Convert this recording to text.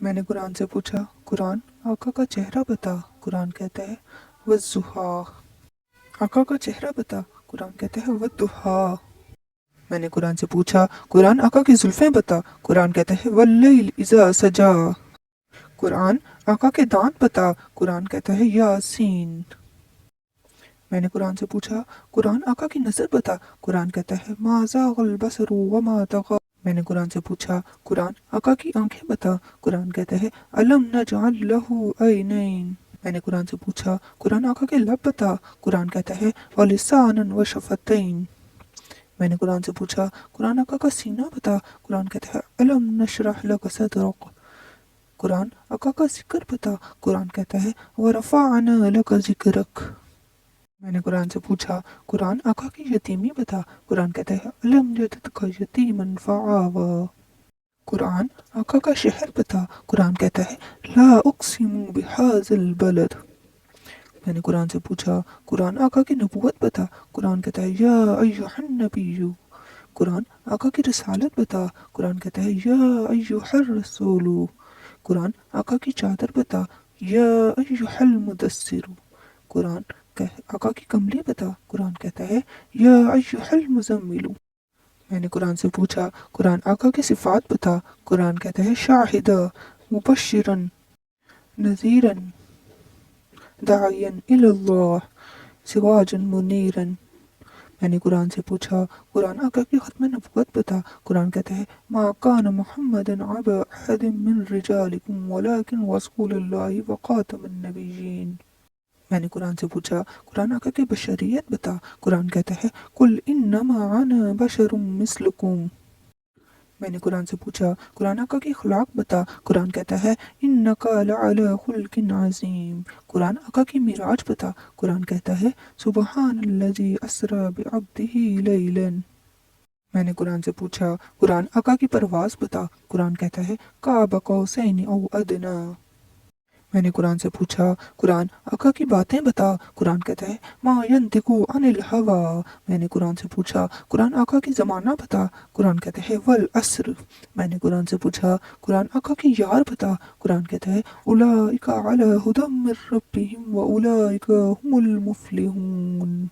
میں نے قرآن سے پوچھا قرآن آقا کا چہرہ بتا، قرآن کہتا ہے والضحیٰ۔ آقا کا چہرہ بتا، قرآن کہتا ہے والضحیٰ۔ میں نے قرآن سے پوچھا قرآن آقا کی زلفیں بتا، قرآن کہتا ہے واللیل اذا سجا۔ قرآن آقا کے دانت بتا، قرآن کہتا ہے یاسین۔ میں نے قرآن سے پوچھا قرآن آقا کی نظر بتا، قرآن کہتا ہے ما زاغ البصر وما طغى۔ میں نے قرآن سے پوچھا قرآن آقا کی آنکھیں بتا، قرآن کہتا ہے الم نجعل لہ عینین۔ میں نے قرآن سے پوچھا قرآن آقا کے لب بتا، قرآن کہتا ہے ولسانا وشفتین۔ میں نے قرآن سے پوچھا قرآن آقا کا سینہ بتا، قرآن کہتا ہے الم نشرح لک صدرک۔ قرآن آقا کا ذکر بتا، قرآن کہتا ہے ورفعنا لک ذکرک۔ میں نے قرآن سے پوچھا قرآن آقا کی یتیمی بتا، قرآن کہتا ہے الم یجدک یتیما فآوی۔ قرآن آقا کا شہر بتا، قرآن کہتا ہے لا اقسم بہذا البلد۔ میں نے قرآن سے پوچھا قرآن آقا کی نبوت بتا، قرآن کہتا ہے یا ایہا النبی۔ قرآن آقا کی رسالت بتا، قرآن کہتا ہے یا ایہا الرسول۔ قرآن آقا کی چادر بتا، یا ایہا المدثر۔ قرآن آقا کی کملی بتا، قرآن کہتا ہے یا ایہا المزمل۔ میں نے قرآن سے پوچھا قرآن آقا کی صفات بتا، قرآن کہتا ہے شاہدا مبشرا نذیرا داعیا الی اللہ سراجا منیرا۔ میں نے قرآن سے پوچھا قرآن آقا کی ختم نبوت بتا، قرآن کہتا ہے ما کان محمد عبا احد من رجالکم ولکن رسول اللہ وخاتم النبیین۔ میں نے قرآن سے پوچھا قرآن آقا کی بشریت بتا، قرآن کہتا ہے قل انما انا بشر مثلکم۔ میں نے قرآن سے پوچھا قرآن آقا کی اخلاق بتا، قرآن کہتا ہے انک لعلی خلق عظیم۔ قرآن آقا کی معراج بتا، قرآن کہتا ہے سبحان الذی اسری بعبدہ لیلا۔ میں نے قرآن سے پوچھا قرآن آقا کی پرواز بتا، قرآن کہتا ہے قاب قوسین او ادنی۔ میں نے قرآن سے پوچھا قرآن آقا کی باتیں بتا، قرآن کہتا ہے ما ینطق عن الہوی۔ میں نے قرآن سے پوچھا قرآن آقا کی زمانہ بتا، قرآن کہتا ہے والعصر۔ میں نے قرآن سے پوچھا قرآن آقا کی یار بتا، قرآن کہتا ہے اولئک علی ھدی من ربہم واولئک ھم المفلحون۔